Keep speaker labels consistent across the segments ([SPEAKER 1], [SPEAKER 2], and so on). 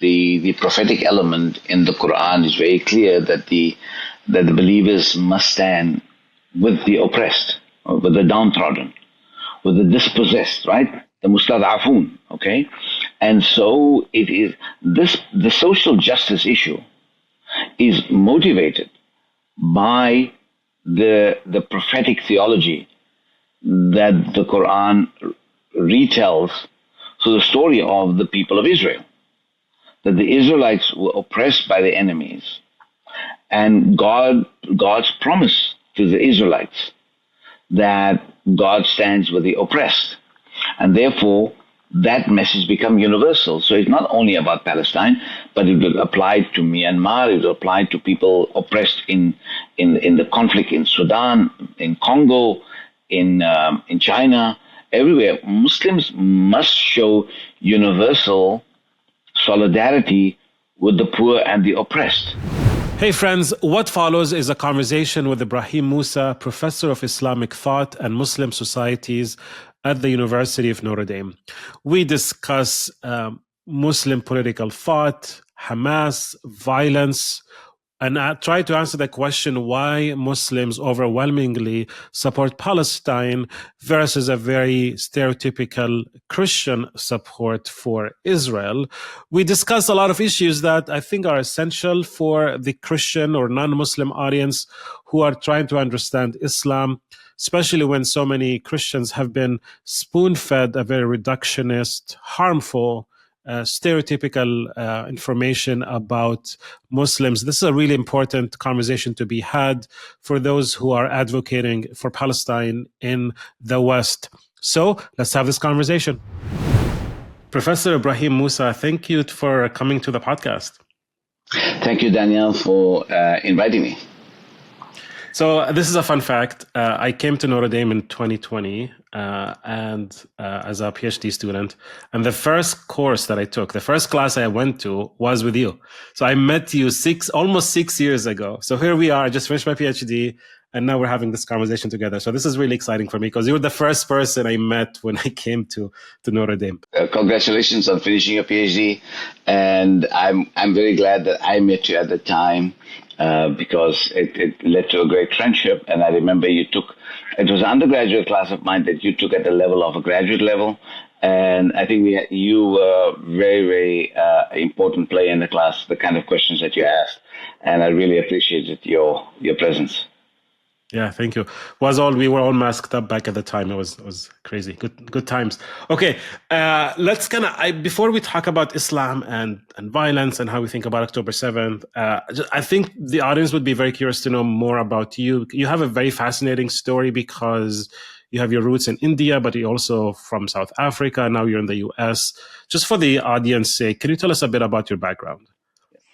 [SPEAKER 1] the prophetic element in the Quran is very clear that the believers must stand with the oppressed, with the downtrodden, with the dispossessed, right? The mustad'afun, okay? And so it is the social justice issue is motivated by the prophetic theology that the Quran retells through the story of the people of Israel. That the Israelites were oppressed by their enemies, and God's promise to the Israelites that God stands with the oppressed, and therefore that message become universal. So it's not only about Palestine, but it will apply to Myanmar, it will apply to people oppressed in the conflict in Sudan, in Congo, in China, everywhere. Muslims must show universal solidarity with the poor and the oppressed.
[SPEAKER 2] Hey friends, what follows is a conversation with Ebrahim Moosa, professor of Islamic thought and Muslim societies at the University of Notre Dame. We discuss Muslim political thought, Hamas, violence, and I try to answer the question why Muslims overwhelmingly support Palestine versus a very stereotypical Christian support for Israel. We discuss a lot of issues that I think are essential for the Christian or non-Muslim audience who are trying to understand Islam, especially when so many Christians have been spoon-fed a very reductionist, harmful, stereotypical information about Muslims. This is a really important conversation to be had for those who are advocating for Palestine in the West. So let's have this conversation. Professor Ebrahim Moosa, thank you for coming to the podcast.
[SPEAKER 1] Thank you, Daniel, for inviting me.
[SPEAKER 2] So this is a fun fact. I came to Notre Dame in 2020 and as a PhD student. And the first course that I took, the first class I went to was with you. So I met you almost 6 years ago. So here we are. I just finished my PhD and now we're having this conversation together. So this is really exciting for me because you were the first person I met when I came to Notre Dame.
[SPEAKER 1] Congratulations on finishing your PhD. And I'm very glad that I met you at the time. Because it led to a great friendship. And I remember it was an undergraduate class of mine that you took at the level of a graduate level. And I think you were very, very important player in the class, the kind of questions that you asked. And I really appreciated your presence.
[SPEAKER 2] Yeah, thank you. We were all masked up back at the time. It was crazy. Good times. Okay, let's before we talk about Islam and violence and how we think about October 7th, I think the audience would be very curious to know more about you. You have a very fascinating story because you have your roots in India, but you're also from South Africa. Now you're in the US. Just for the audience's sake, can you tell us a bit about your background?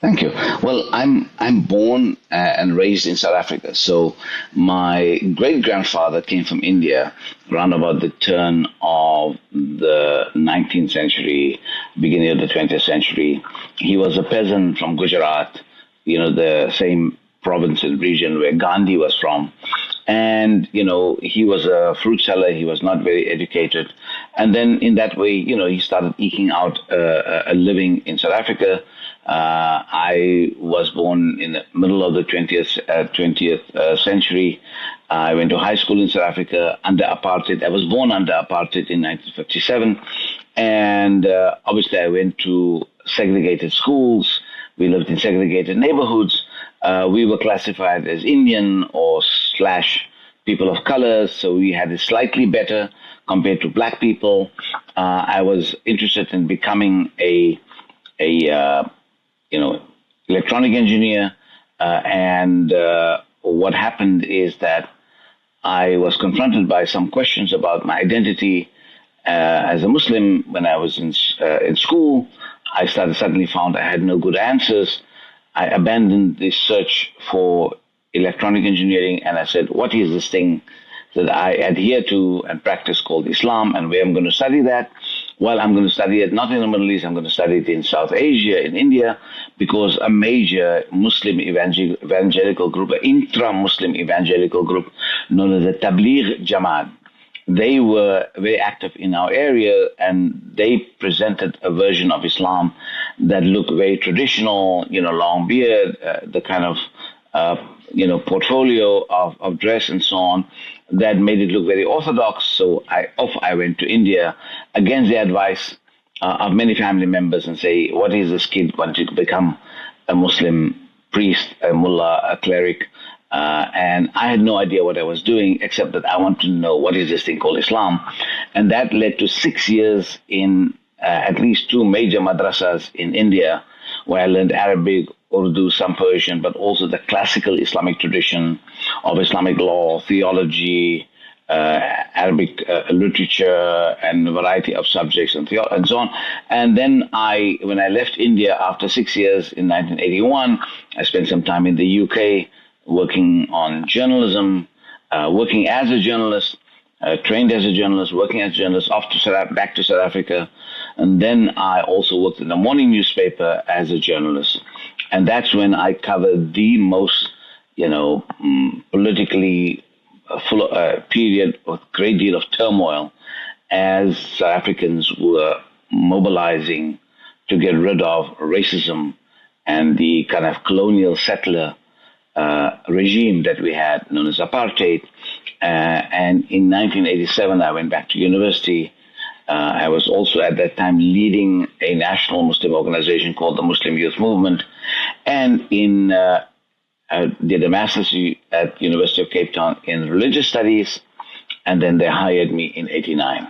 [SPEAKER 1] Thank you. Well, I'm born and raised in South Africa. So my great-grandfather came from India around about the turn of the 19th century, beginning of the 20th century. He was a peasant from Gujarat, the same province and region where Gandhi was from. And, he was a fruit seller. He was not very educated. And then in that way, he started eking out a living in South Africa. I was born in the middle of the 20th century. I went to high school in South Africa under apartheid. I was born under apartheid in 1957. And obviously I went to segregated schools. We lived in segregated neighborhoods. We were classified as Indian or / people of color. So we had it slightly better compared to black people. I was interested in becoming a electronic engineer. And what happened is that I was confronted by some questions about my identity as a Muslim when I was in school. I suddenly found I had no good answers. I abandoned this search for electronic engineering and I said, what is this thing that I adhere to and practice called Islam, and where I'm going to study that? Well, I'm going to study it not in the Middle East, I'm going to study it in South Asia, in India, because a major Muslim evangelical group, an intra-Muslim evangelical group known as the Tabligh Jamaat, they were very active in our area, and they presented a version of Islam that looked very traditional, long beard, the kind of, portfolio of dress and so on, that made it look very orthodox. So I went to India against the advice of many family members and say, what is this kid going to become? A Muslim priest, a mullah, a cleric. And I had no idea what I was doing, except that I wanted to know what is this thing called Islam. And that led to 6 years in at least 2 major madrasas in India, where I learned Arabic, Urdu, some Persian, but also the classical Islamic tradition of Islamic law, theology, Arabic literature, and a variety of subjects and so on. And then when I left India after 6 years in 1981, I spent some time in the UK working on journalism, working as a journalist, trained as a journalist, working as a journalist, back to South Africa. And then I also worked in a morning newspaper as a journalist. And that's when I covered the most, politically full period of great deal of turmoil as South Africans were mobilizing to get rid of racism and the kind of colonial settler regime that we had, known as apartheid. And in 1987, I went back to university. I was also at that time leading a national Muslim organization called the Muslim Youth Movement, and did a master's at University of Cape Town in religious studies, and then they hired me in 89.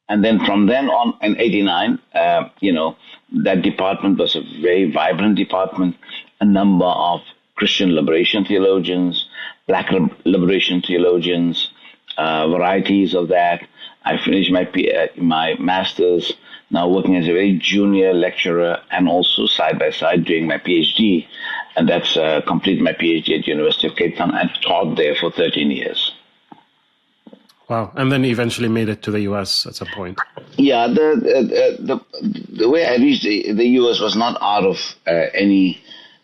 [SPEAKER 1] And then from then on, in 89, that department was a very vibrant department. A number of Christian liberation theologians, Black liberation theologians, varieties of that. I finished my master's, now working as a very junior lecturer, and also side by side doing my PhD. And that's completed my PhD at University of Cape Town and taught there for 13 years.
[SPEAKER 2] Wow. And then eventually made it to the US at some point.
[SPEAKER 1] Yeah, the way I reached the US was not out of any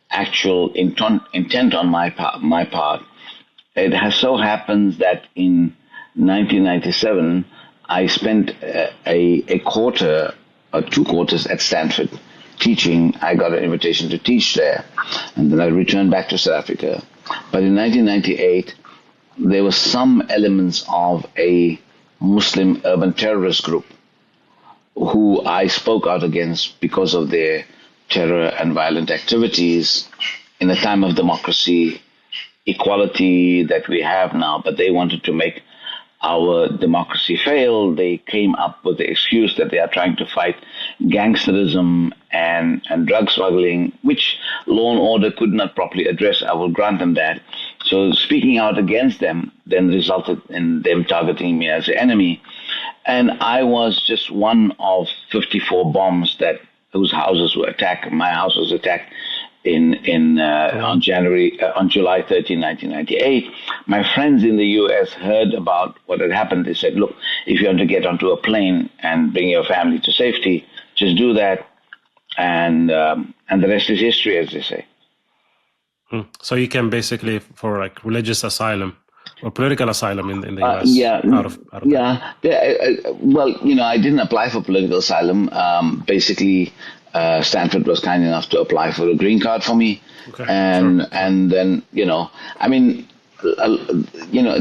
[SPEAKER 1] actual intent on my part. It has so happens that in 1997, I spent a quarter or 2 quarters at Stanford teaching. I got an invitation to teach there, and then I returned back to South Africa. But in 1998, there were some elements of a Muslim urban terrorist group who I spoke out against because of their terror and violent activities in a time of democracy, equality that we have now, but they wanted to make our democracy fail. They came up with the excuse that they are trying to fight gangsterism and drug smuggling, which law and order could not properly address. I will grant them that. So speaking out against them then resulted in them targeting me as an enemy. And I was just one of 54 bombs whose houses were attacked. My house was attacked on July 13, 1998. My friends in the U.S. heard about what had happened. They said, look, if you want to get onto a plane and bring your family to safety, just do that. And the rest is history, as they say.
[SPEAKER 2] So you came basically for like religious asylum or political asylum in the U.S.
[SPEAKER 1] Well, I didn't apply for political asylum. Basically, Stanford was kind enough to apply for a green card for me.
[SPEAKER 2] Okay,
[SPEAKER 1] and then,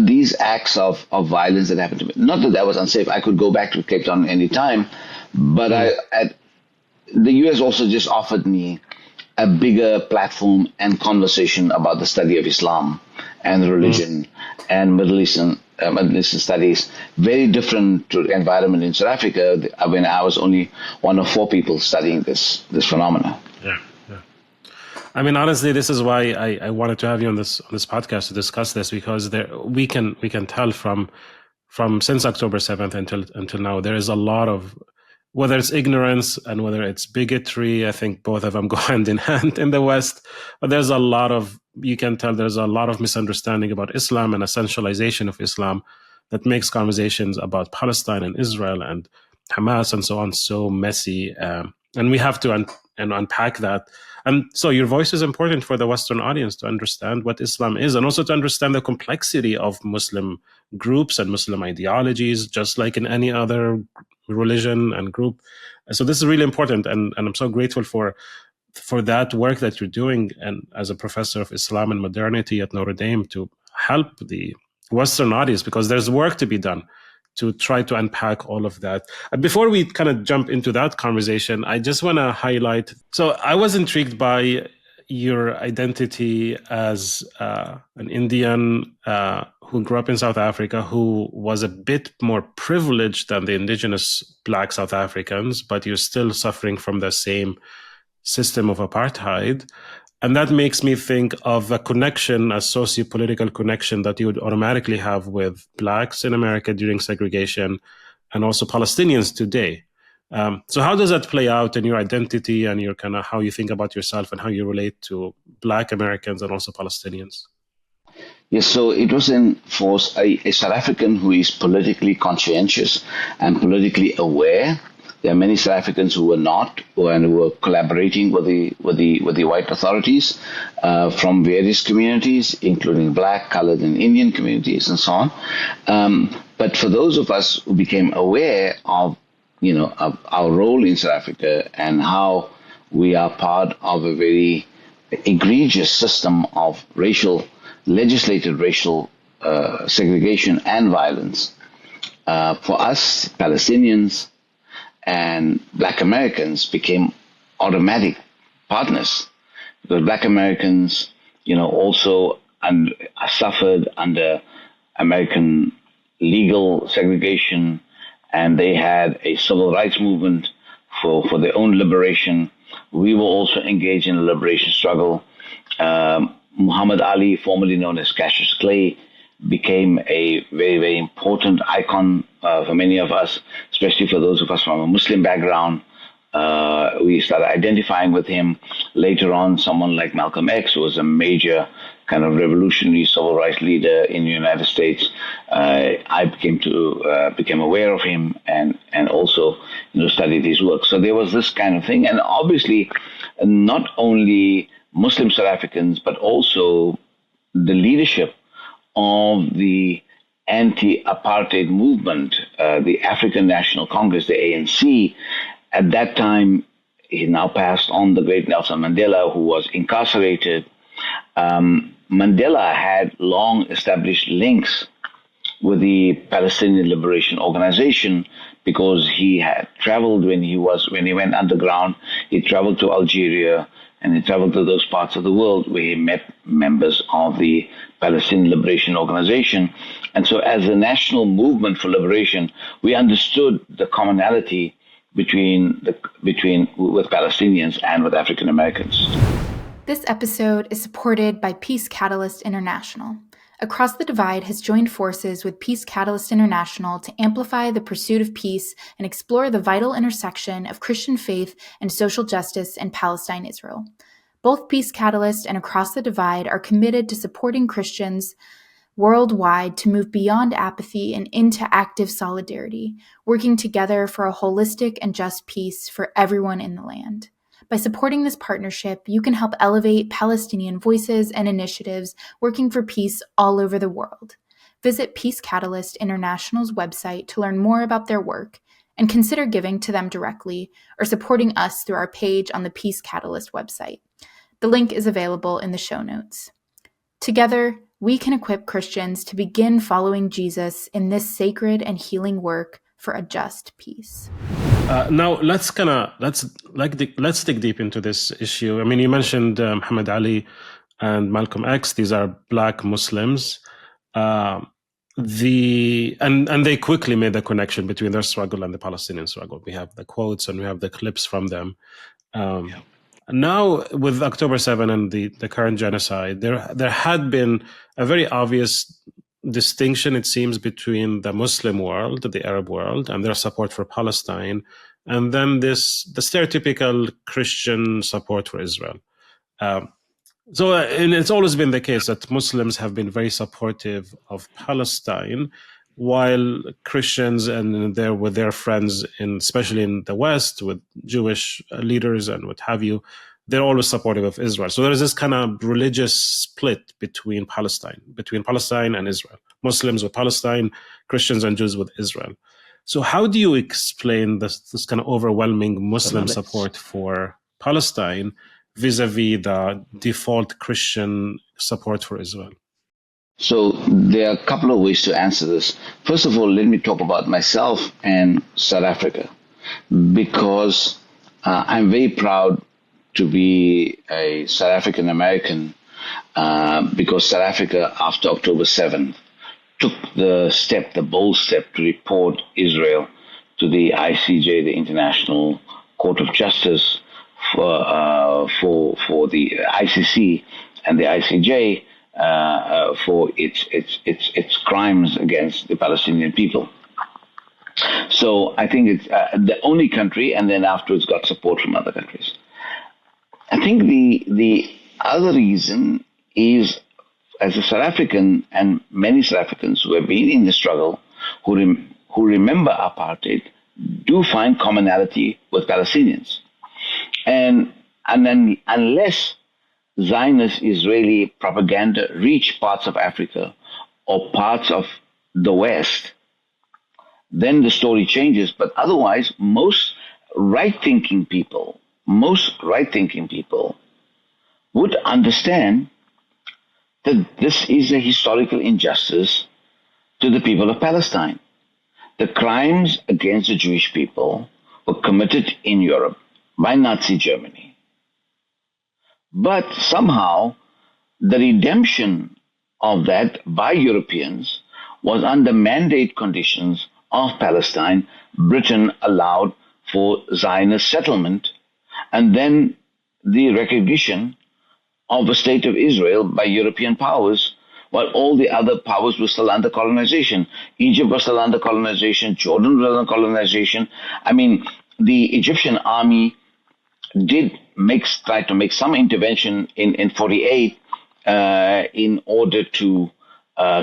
[SPEAKER 1] these acts of violence that happened to me, not that was unsafe. I could go back to Cape Town any time, but the U.S. also just offered me a bigger platform and conversation about the study of Islam and religion and Middle Eastern studies. Very different to the environment in South Africa when I was only one of 4 people studying this phenomena.
[SPEAKER 2] Yeah. I mean, honestly, this is why I wanted to have you on this podcast to discuss this, because we can tell from since October 7th until now, there is a lot of, whether it's ignorance and whether it's bigotry. I think both of them go hand in hand in the West. But you can tell there's a lot of misunderstanding about Islam and essentialization of Islam that makes conversations about Palestine and Israel and Hamas and so on so messy. And we have to and unpack that. And so your voice is important for the Western audience to understand what Islam is, and also to understand the complexity of Muslim groups and Muslim ideologies, just like in any other religion and group. So this is really important, and I'm so grateful for that work that you're doing, and as a professor of Islam and modernity at Notre Dame, to help the Western audience, because there's work to be done to try to unpack all of that. Before we kind of jump into that conversation, I just want to highlight, so I was intrigued by your identity as an Indian who grew up in South Africa, who was a bit more privileged than the indigenous Black South Africans, but you're still suffering from the same system of apartheid. And that makes me think of a connection, a socio-political connection that you would automatically have with Blacks in America during segregation, and also Palestinians today. So how does that play out in your identity and your kind of how you think about yourself and how you relate to Black Americans and also Palestinians?
[SPEAKER 1] Yes, so it was for a South African who is politically conscientious and politically aware. There are many South Africans who were not, and who were collaborating with the white authorities from various communities, including Black, colored, and Indian communities, and so on. But for those of us who became aware of of our role in South Africa and how we are part of a very egregious system of legislated racial segregation and violence, for us Palestinians and Black Americans became automatic partners, because Black Americans, also suffered under American legal segregation, and they had a civil rights movement for their own liberation. We were also engaged in a liberation struggle. Muhammad Ali, formerly known as Cassius Clay, became a very, very important icon for many of us, especially for those of us from a Muslim background. We started identifying with him. Later on, someone like Malcolm X, who was a major kind of revolutionary civil rights leader in the United States. I became aware of him and also studied his work. So there was this kind of thing, and obviously, not only Muslim South Africans, but also the leadership of the anti-apartheid movement, the African National Congress, the ANC. At that time, he now passed on, the great Nelson Mandela, who was incarcerated. Mandela had long established links with the Palestinian Liberation Organization, because he had traveled when he went underground. He traveled to Algeria, and he traveled to those parts of the world where he met members of the Palestinian Liberation Organization. And so as a national movement for liberation, we understood the commonality with Palestinians and with African Americans.
[SPEAKER 3] This episode is supported by Peace Catalyst International. Across the Divide has joined forces with Peace Catalyst International to amplify the pursuit of peace and explore the vital intersection of Christian faith and social justice in Palestine-Israel. Both Peace Catalyst and Across the Divide are committed to supporting Christians worldwide to move beyond apathy and into active solidarity, working together for a holistic and just peace for everyone in the land. By supporting this partnership, you can help elevate Palestinian voices and initiatives working for peace all over the world. Visit Peace Catalyst International's website to learn more about their work, and consider giving to them directly or supporting us through our page on the Peace Catalyst website. The link is available in the show notes. Together, we can equip Christians to begin following Jesus in this sacred and healing work for a just peace.
[SPEAKER 2] Now let's dig deep into this issue. I mean, you mentioned Muhammad Ali and Malcolm X. These are Black Muslims. And they quickly made the connection between their struggle and the Palestinian struggle. We have the quotes and we have the clips from them. Now, with October 7 and the current genocide, there had been a very obvious distinction, it seems, between the Muslim world, the Arab world, and their support for Palestine, and then the stereotypical Christian support for Israel. And it's always been the case that Muslims have been very supportive of Palestine, while Christians and they're with their friends, especially in the West, with Jewish leaders and what have you, they're always supportive of Israel. So there's this kind of religious split between Palestine and Israel. Muslims with Palestine, Christians and Jews with Israel. So how do you explain this kind of overwhelming Muslim support for Palestine vis-a-vis the default Christian support for Israel?
[SPEAKER 1] So there are a couple of ways to answer this. First of all, let me talk about myself and South Africa, because I'm very proud to be a South African American, because South Africa, after October 7th, took the bold step to report Israel to the ICJ, the International Court of Justice, for the ICC and the ICJ, for its crimes against the Palestinian people. So I think it's the only country, and then afterwards got support from other countries. I think the other reason is, as a South African, and many South Africans who have been in the struggle, who remember apartheid, do find commonality with Palestinians, and then unless Zionist Israeli propaganda reach parts of Africa or parts of the West, then the story changes. But otherwise, most right-thinking people would understand that this is a historical injustice to the people of Palestine. The crimes against the Jewish people were committed in Europe by Nazi Germany. But somehow, the redemption of that by Europeans was under mandate conditions of Palestine. Britain allowed for Zionist settlement, and then the recognition of a state of Israel by European powers, while all the other powers were still under colonization. Egypt was still under colonization, Jordan was under colonization. I mean, the Egyptian army did try to make some intervention in 48 in order to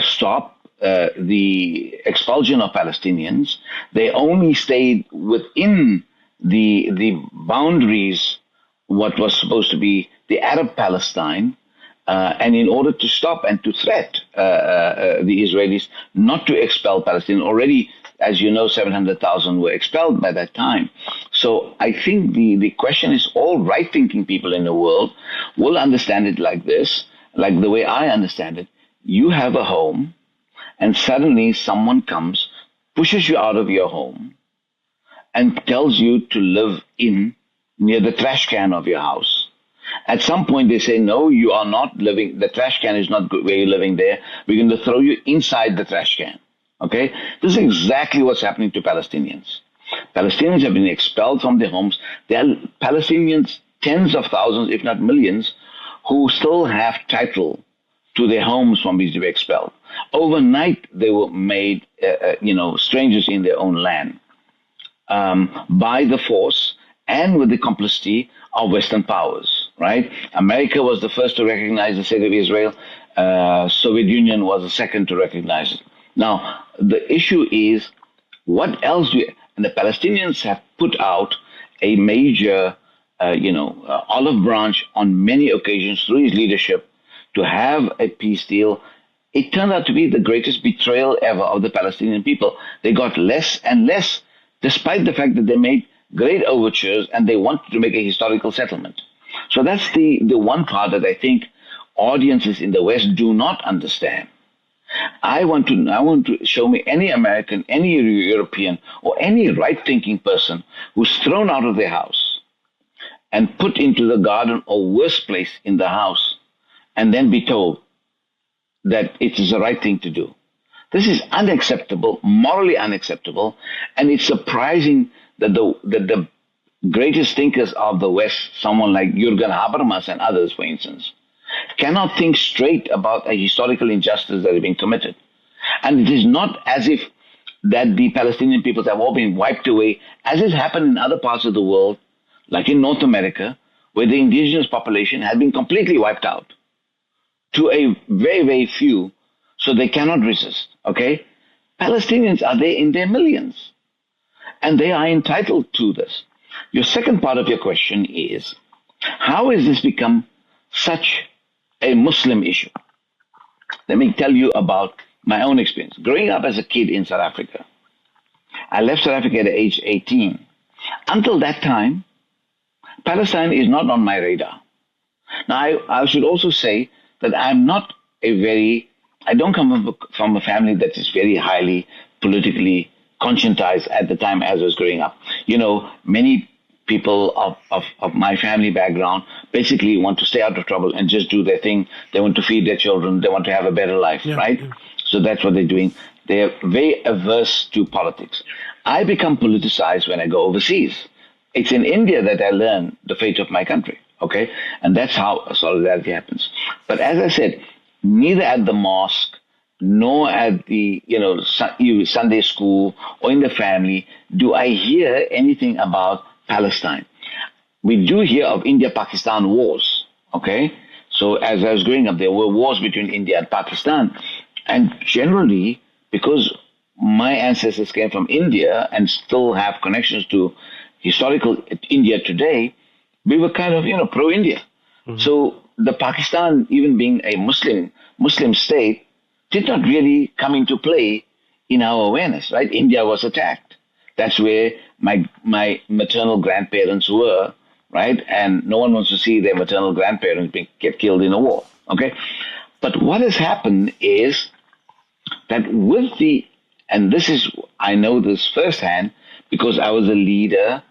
[SPEAKER 1] stop the expulsion of Palestinians. They only stayed within the boundaries, what was supposed to be the Arab Palestine, and in order to stop and to threat the Israelis not to expel Palestine. Already, as you know, 700,000 were expelled by that time. So I think the question is, all right-thinking people in the world will understand it like this, like the way I understand it. You have a home, and suddenly someone comes, pushes you out of your home, and tells you to live near the trash can of your house. At some point they say, no, you are not living, the trash can is not good where you're living there. We're going to throw you inside the trash can. Okay? This is exactly what's happening to Palestinians. Palestinians have been expelled from their homes. There are Palestinians, tens of thousands, if not millions, who still have title to their homes from which they were expelled. Overnight, they were made, strangers in their own land by the force and with the complicity of Western powers, right? America was the first to recognize the state of Israel. Soviet Union was the second to recognize it. Now, the issue is, what else and the Palestinians have put out a major, olive branch on many occasions through his leadership to have a peace deal. It turned out to be the greatest betrayal ever of the Palestinian people. They got less and less, despite the fact that they made great overtures and they wanted to make a historical settlement. So that's the one part that I think audiences in the West do not understand. I want to show me any American, any European, or any right-thinking person who's thrown out of their house and put into the garden or worse place in the house, and then be told that it is the right thing to do. This is unacceptable, morally unacceptable, and it's surprising that the greatest thinkers of the West, someone like Jürgen Habermas and others, for instance, cannot think straight about a historical injustice that has been committed. And it is not as if that the Palestinian peoples have all been wiped away, as has happened in other parts of the world, like in North America, where the indigenous population had been completely wiped out to a very, very few, so they cannot resist, okay? Palestinians are there in their millions, and they are entitled to this. Your second part of your question is, how has this become such a Muslim issue? Let me tell you about my own experience. Growing up as a kid in South Africa, I left South Africa at age 18. Until that time, Palestine is not on my radar. Now, I should also say that I don't come from a family that is very highly politically conscientized at the time as I was growing up. You know, many people of my family background basically want to stay out of trouble and just do their thing. They want to feed their children. They want to have a better life, right? Yeah. So that's what they're doing. They're very averse to politics. I become politicized when I go overseas. It's in India that I learn the fate of my country, okay? And that's how solidarity happens. But as I said, neither at the mosque nor at the Sunday school or in the family do I hear anything about Palestine. We do hear of India-Pakistan wars, okay? So as I was growing up, there were wars between India and Pakistan. And generally, because my ancestors came from India and still have connections to historical India today, we were kind of, pro-India. Mm-hmm. So the Pakistan, even being a Muslim state, did not really come into play in our awareness, right? India was attacked. That's where my maternal grandparents were, right? And no one wants to see their maternal grandparents get killed in a war, okay? But what has happened is that I know this firsthand because I was a leader,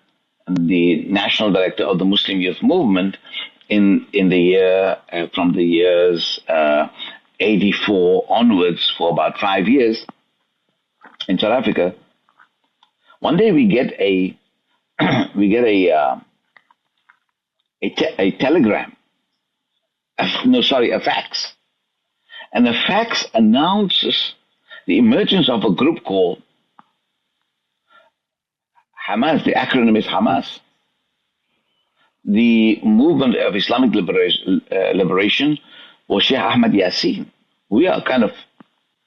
[SPEAKER 1] the national director of the Muslim Youth Movement in the year, from the years 84 onwards for about 5 years in South Africa. One day we get a telegram, a fax. And the fax announces the emergence of a group called Hamas. The acronym is Hamas. The movement of Islamic liberation was Sheikh Ahmad Yassin. We are kind of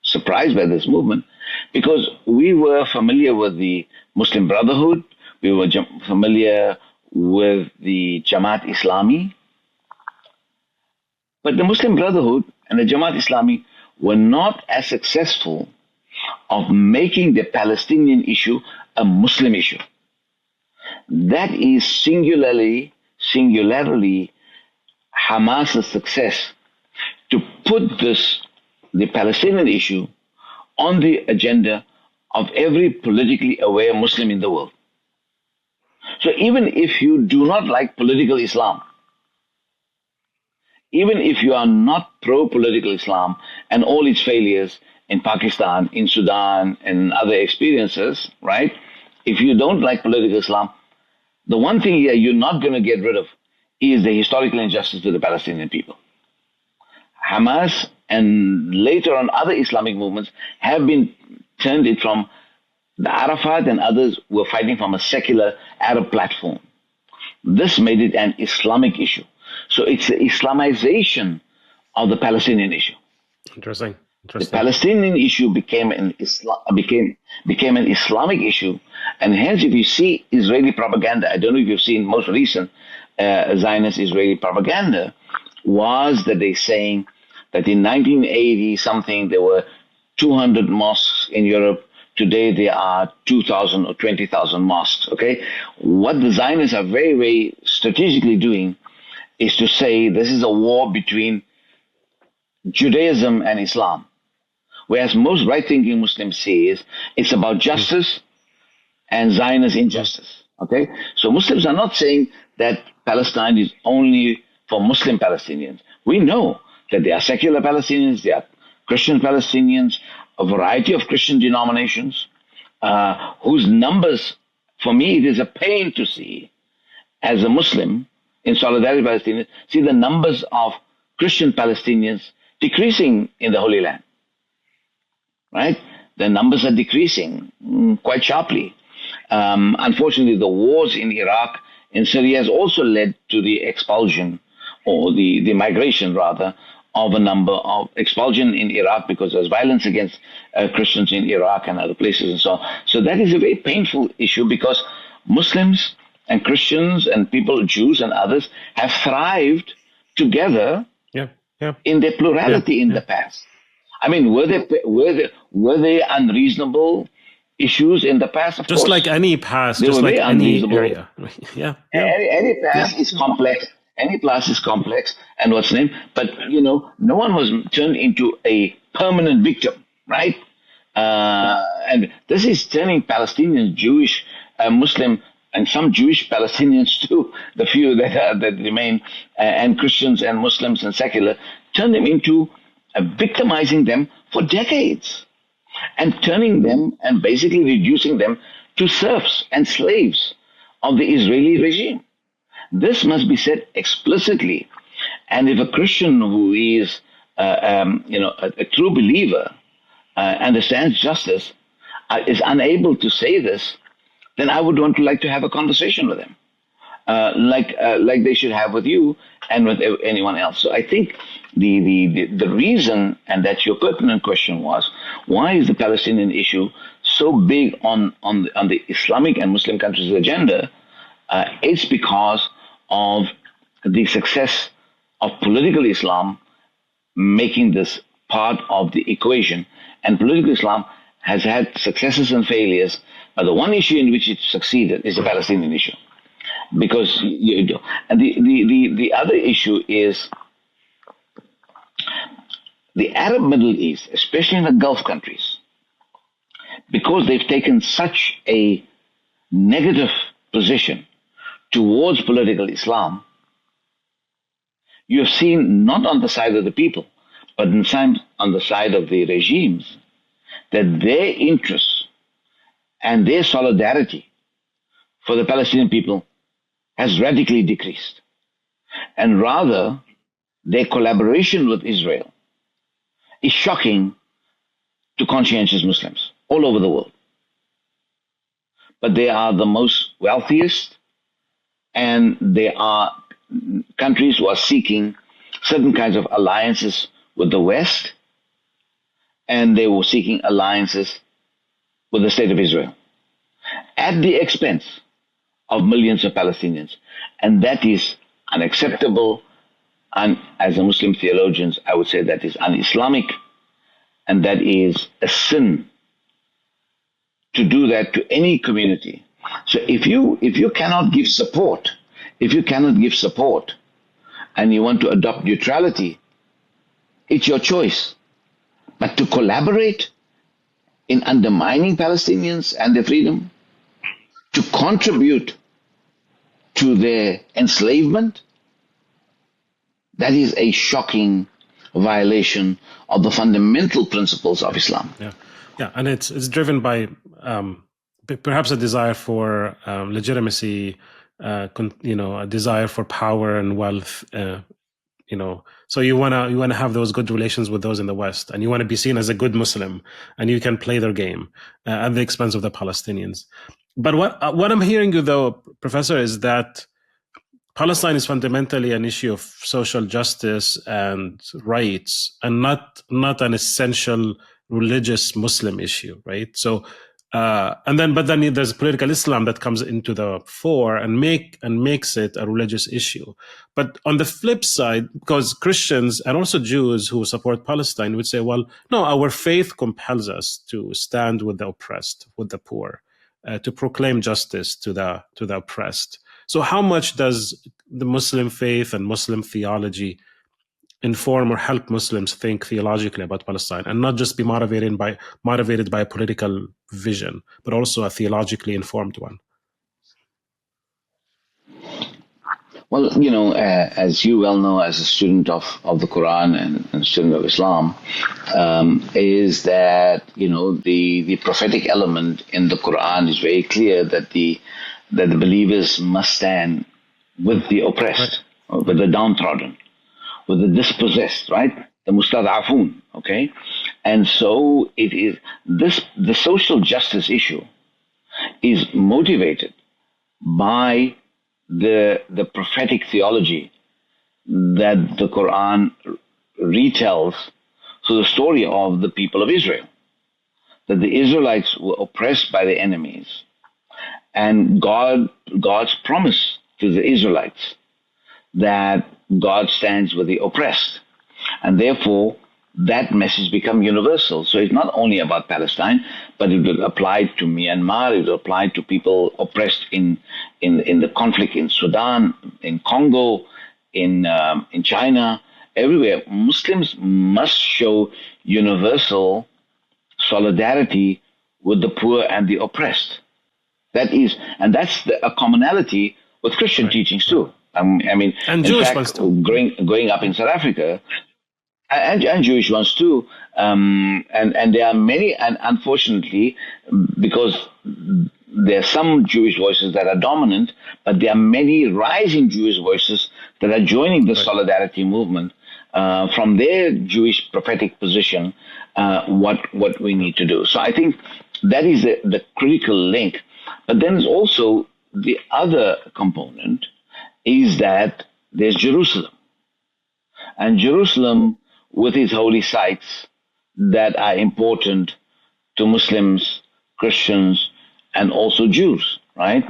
[SPEAKER 1] surprised by this movement because we were familiar with the Muslim Brotherhood. We were familiar with the Jamaat Islami. But the Muslim Brotherhood and the Jamaat Islami were not as successful of making the Palestinian issue a Muslim issue. That is singularly Hamas's success to put the Palestinian issue on the agenda of every politically aware Muslim in the world. So even if you do not like political Islam, even if you are not pro-political Islam and all its failures in Pakistan, in Sudan, and other experiences, right? If you don't like political Islam, the one thing here you're not going to get rid of is the historical injustice to the Palestinian people. Hamas and later on other Islamic movements have been turned it from the Arafat and others were fighting from a secular Arab platform. This made it an Islamic issue. So it's the Islamization of the Palestinian issue.
[SPEAKER 2] Interesting.
[SPEAKER 1] The Palestinian issue became an Islamic issue, and hence if you see Israeli propaganda, I don't know if you've seen most recent Zionist Israeli propaganda, was that they're saying that in 1980 something there were 200 mosques in Europe. Today there are 2,000 or 20,000 mosques. Okay, what the Zionists are very, very strategically doing is to say this is a war between Judaism and Islam. Whereas most right-thinking Muslims say it's about justice and Zionist injustice. Okay, so Muslims are not saying that Palestine is only for Muslim Palestinians. We know that there are secular Palestinians, there are Christian Palestinians, a variety of Christian denominations, whose numbers, for me, it is a pain to see, as a Muslim in solidarity with Palestinians, see the numbers of Christian Palestinians decreasing in the Holy Land. Right? The numbers are decreasing quite sharply. Unfortunately, the wars in Iraq and Syria has also led to the expulsion, or the migration rather, of a number of expulsion in Iraq because there's violence against Christians in Iraq and other places and so on. So that is a very painful issue because Muslims and Christians and people, Jews and others, have thrived together in their plurality in the past. I mean, were they unreasonable issues in the past? Of
[SPEAKER 2] just
[SPEAKER 1] course.
[SPEAKER 2] like any past,
[SPEAKER 1] They
[SPEAKER 2] just
[SPEAKER 1] were
[SPEAKER 2] like
[SPEAKER 1] very
[SPEAKER 2] any
[SPEAKER 1] unreasonable.
[SPEAKER 2] area.
[SPEAKER 1] Any past is complex. Any past is complex, and what's the name? But no one was turned into a permanent victim, right? And this is turning Palestinians, Jewish, Muslim, and some Jewish Palestinians too, the few that remain, and Christians and Muslims and secular, turn them into victimizing them for decades, and turning them and basically reducing them to serfs and slaves of the Israeli regime. This must be said explicitly. And if a Christian who is, a true believer, understands justice, is unable to say this, then I would like to have a conversation with them, like they should have with you and with anyone else. So I think the reason, and that's your pertinent question, was why is the Palestinian issue so big on the Islamic and Muslim countries' agenda? It's because of the success of political Islam making this part of the equation. And political Islam has had successes and failures, but the one issue in which it succeeded is the Palestinian issue. Because and the other issue is the Arab Middle East, especially in the Gulf countries, because they've taken such a negative position towards political Islam, you have seen not on the side of the people, but on the side of the regimes, that their interests and their solidarity for the Palestinian people has radically decreased. And rather, their collaboration with Israel is shocking to conscientious Muslims all over the world. But they are the most wealthiest, and they are countries who are seeking certain kinds of alliances with the West, and they were seeking alliances with the State of Israel at the expense of millions of Palestinians. And that is unacceptable, and as a Muslim theologians, I would say that is un-Islamic, and that is a sin to do that to any community. So if you cannot give support, and you want to adopt neutrality, it's your choice. But to collaborate in undermining Palestinians and their freedom, to contribute to their enslavement, that is a shocking violation of the fundamental principles of Islam.
[SPEAKER 2] Yeah, and it's driven by perhaps a desire for legitimacy, a desire for power and wealth. So you wanna have those good relations with those in the West, and you want to be seen as a good Muslim, and you can play their game at the expense of the Palestinians. But what I'm hearing you though, Professor, is that Palestine is fundamentally an issue of social justice and rights, and not an essential religious Muslim issue, right? So, but then there's political Islam that comes into the fore and makes it a religious issue. But on the flip side, because Christians and also Jews who support Palestine would say, well, no, our faith compels us to stand with the oppressed, with the poor, to proclaim justice to the oppressed. So how much does the Muslim faith and Muslim theology inform or help Muslims think theologically about Palestine, and not just be motivated by a political vision, but also a theologically informed one?
[SPEAKER 1] Well, as you well know, as a student of the Quran and a student of Islam, is that the prophetic element in the Quran is very clear that the believers must stand with the oppressed, with the downtrodden, with the dispossessed, right? The mustad'afun, okay? And so it is the social justice issue is motivated by the prophetic theology that the Quran retells the story of the people of Israel, that the Israelites were oppressed by the enemies, and God's promise to the Israelites that God stands with the oppressed, and therefore that message become universal. So it's not only about Palestine, but it will apply to Myanmar, it will apply to people oppressed in the conflict in Sudan, in Congo, in China, everywhere. Muslims must show universal solidarity with the poor and the oppressed. That's a commonality with Christian teachings too. I mean,
[SPEAKER 2] and
[SPEAKER 1] in
[SPEAKER 2] Jewish
[SPEAKER 1] fact,
[SPEAKER 2] ones too.
[SPEAKER 1] growing up in South Africa, and Jewish ones too, and there are many, and unfortunately, because there are some Jewish voices that are dominant, but there are many rising Jewish voices that are joining the solidarity movement from their Jewish prophetic position. What we need to do. So I think that is the critical link. But then there's also the other component is that there's Jerusalem. And Jerusalem, with its holy sites that are important to Muslims, Christians, and also Jews, right?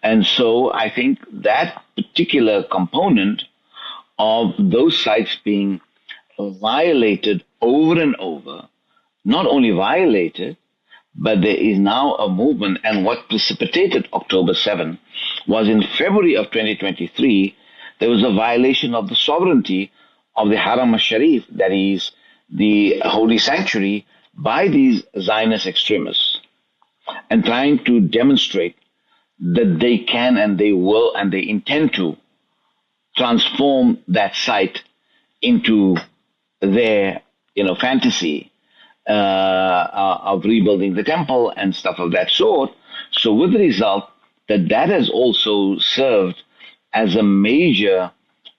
[SPEAKER 1] And so I think that particular component of those sites being violated over and over, not only violated, but there is now a movement, and what precipitated October 7 was in February of 2023, there was a violation of the sovereignty of the Haram al-Sharif, that is the holy sanctuary, by these Zionist extremists, and trying to demonstrate that they can and they will and they intend to transform that site into their fantasy of rebuilding the temple and stuff of that sort. So with the result that has also served as a major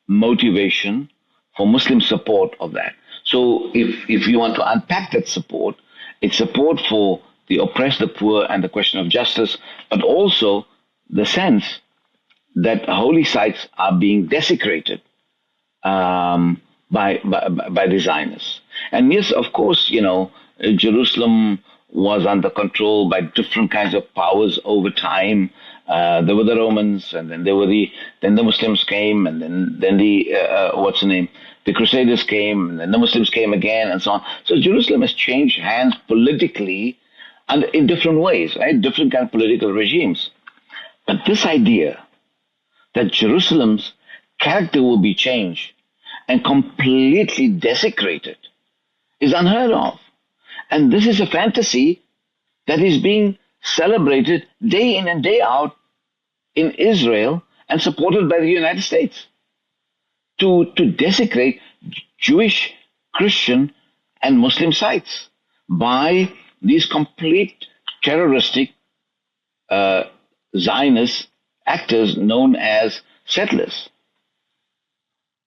[SPEAKER 1] motivation for Muslim support of that. So if you want to unpack that support, it's support for the oppressed, the poor, and the question of justice, but also the sense that holy sites are being desecrated by the Zionists. And yes, of course, Jerusalem was under control by different kinds of powers over time. There were the Romans, and then then the Muslims came, and then the Crusaders came, and then the Muslims came again, and so on. So Jerusalem has changed hands politically, and in different ways, right? Different kind of political regimes. But this idea that Jerusalem's character will be changed and completely desecrated is unheard of. And this is a fantasy that is being celebrated day in and day out in Israel and supported by the United States to desecrate Jewish, Christian, and Muslim sites by these complete terroristic Zionist actors known as settlers.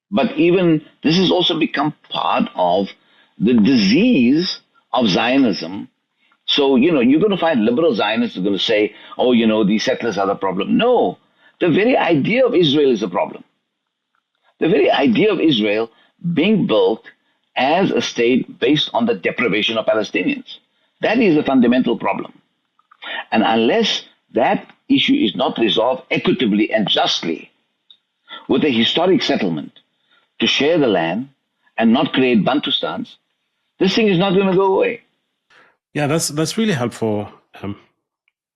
[SPEAKER 1] But even this has also become part of the disease of Zionism. So, you're going to find liberal Zionists who are going to say, these settlers are the problem. No, the very idea of Israel is the problem. The very idea of Israel being built as a state based on the deprivation of Palestinians. That is the fundamental problem. And unless that issue is not resolved equitably and justly with a historic settlement to share the land and not create Bantustans, this thing is not going to go away.
[SPEAKER 2] Yeah, that's really helpful,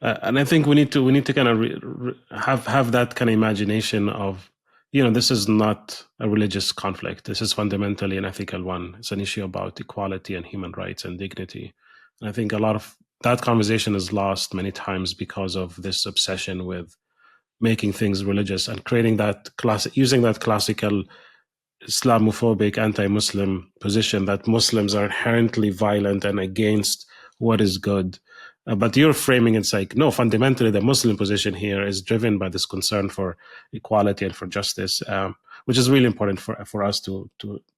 [SPEAKER 2] and I think we need to kind of have that kind of imagination of, this is not a religious conflict. This is fundamentally an ethical one. It's an issue about equality and human rights and dignity. And I think a lot of that conversation is lost many times because of this obsession with making things religious and creating using that classical Islamophobic, anti-Muslim position that Muslims are inherently violent and against what is good. But you're framing it's like, no, fundamentally the Muslim position here is driven by this concern for equality and for justice, which is really important for us to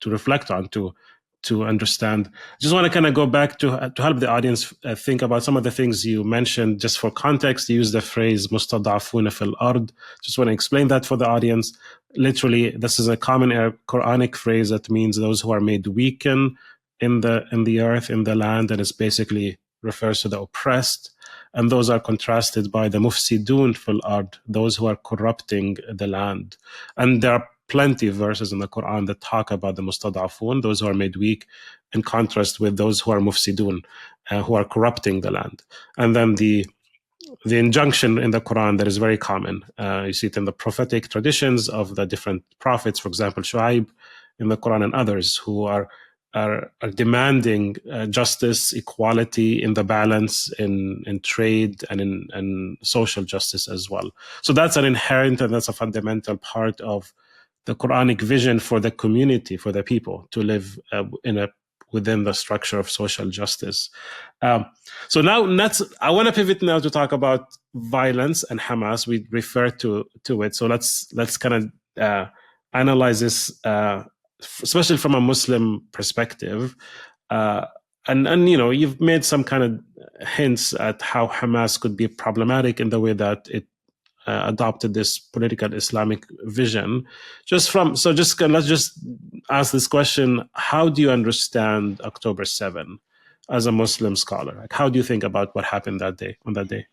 [SPEAKER 2] reflect on, to to understand. Just want to kind of go back to help the audience think about some of the things you mentioned. Just for context, you used the phrase "mustadafuna fil ard." Just want to explain that for the audience. Literally, this is a common Quranic phrase that means those who are made weaken in the earth, in the land, and it basically refers to the oppressed. And those are contrasted by the mufsidun fil ard, those who are corrupting the land. And there are plenty of verses in the Quran that talk about the mustadafun, those who are made weak, in contrast with those who are mufsidun, who are corrupting the land. And then the injunction in the Quran that is very common. You see it in the prophetic traditions of the different prophets, for example, Shu'aib in the Quran and others, who are demanding justice, equality in the balance in trade and in social justice as well. So that's an inherent and that's a fundamental part of the Quranic vision for the community, for the people to live within the structure of social justice. So now I want to pivot now to talk about violence and Hamas. We refer to it. So let's kind of analyze this, especially from a Muslim perspective. And you've made some kind of hints at how Hamas could be problematic in the way that it adopted this political Islamic vision. Let's just ask this question: how do you understand October 7 as a Muslim scholar? Like, how do you think about what happened on that day?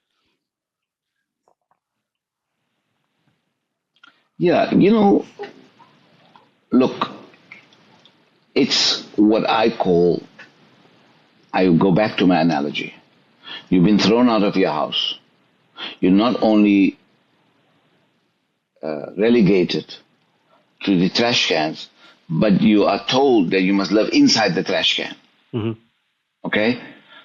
[SPEAKER 1] Yeah, look, it's what I go back to my analogy. You've been thrown out of your house. You're not only relegated to the trash cans, but you are told that you must live inside the trash can. Mm-hmm. Okay?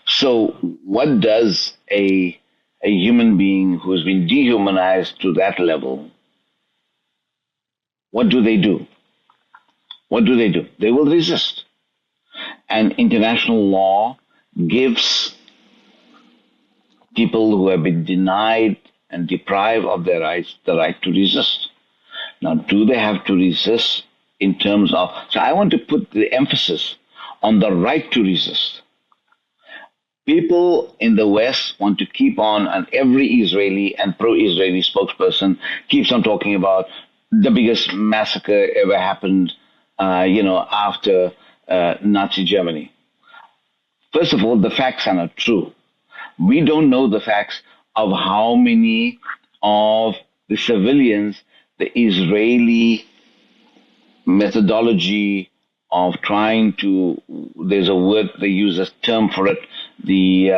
[SPEAKER 1] So what does a human being who's been dehumanized to that level, what do they do? What do? They will resist. And international law gives people who have been denied and deprived of their rights the right to resist. Now, do they have to resist in terms of... So I want to put the emphasis on the right to resist. People in the West want to keep on, and every Israeli and pro-Israeli spokesperson keeps on talking about the biggest massacre ever happened, after Nazi Germany. First of all, the facts are not true. We don't know the facts of how many of the civilians the Israeli methodology of trying to, there's a word, they use a term for it, the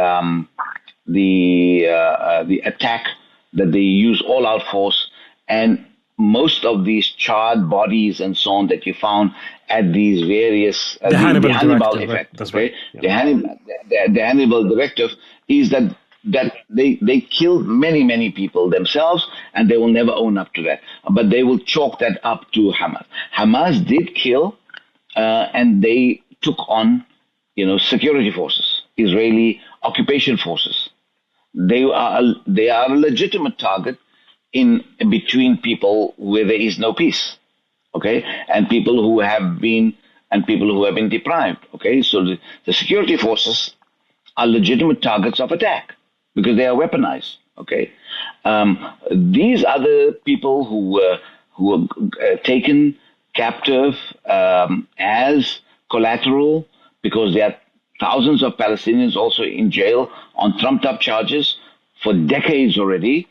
[SPEAKER 1] attack that they use all-out force, and most of these charred bodies and so on that you found at these various
[SPEAKER 2] the Hannibal
[SPEAKER 1] effect.
[SPEAKER 2] Right? That's right.
[SPEAKER 1] Yeah. The Hannibal directive is that they killed many people themselves, and they will never own up to that. But they will chalk that up to Hamas. Hamas did kill, and they took on, security forces, Israeli occupation forces. They are a legitimate target in between people where there is no peace, okay, and people who have been deprived, okay. So the security forces are legitimate targets of attack because they are weaponized, okay. These other people who were taken captive as collateral, because there are thousands of Palestinians also in jail on trumped-up charges for decades already.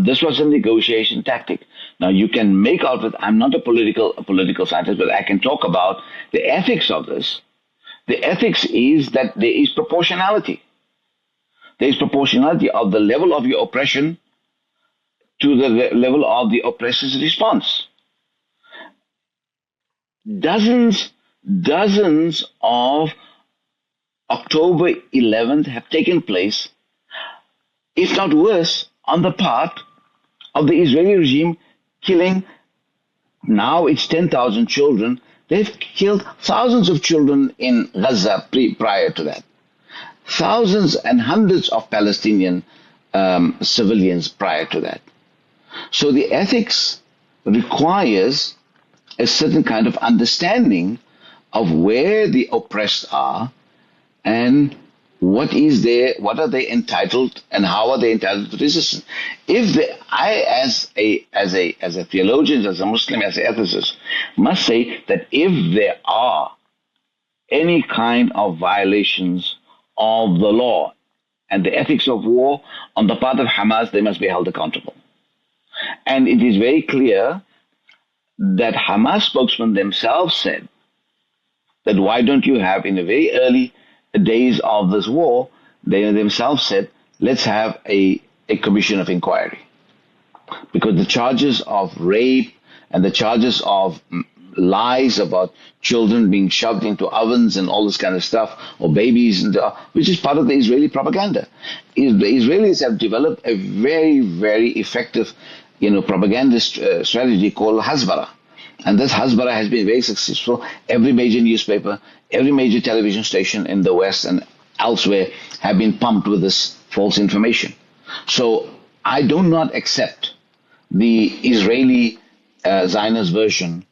[SPEAKER 1] This was a negotiation tactic. Now you can make out that I'm not a political scientist, but I can talk about the ethics of this. The ethics is that there is proportionality. There is proportionality of the level of your oppression to the level of the oppressor's response. Dozens of October 11th have taken place, if not worse, on the part of the Israeli regime, killing, now it's 10,000 children. They've killed thousands of children in Gaza prior to that. Thousands and hundreds of Palestinian civilians prior to that. So the ethics requires a certain kind of understanding of where the oppressed are and what are they entitled and how are they entitled to resistance. As a theologian, as a Muslim, as an ethicist, must say that if there are any kind of violations of the law and the ethics of war on the part of Hamas, they must be held accountable. And it is very clear that Hamas spokesmen themselves said that why don't you have, in the very early days of this war, they themselves said, let's have a commission of inquiry. Because the charges of rape and the charges of lies about children being shoved into ovens and all this kind of stuff, or babies, which is part of the Israeli propaganda. The Israelis have developed a very, very effective propaganda strategy called Hasbara. And this Hasbara has been very successful. Every major newspaper, every major television station in the West and elsewhere have been pumped with this false information. So I do not accept the Israeli Zionist version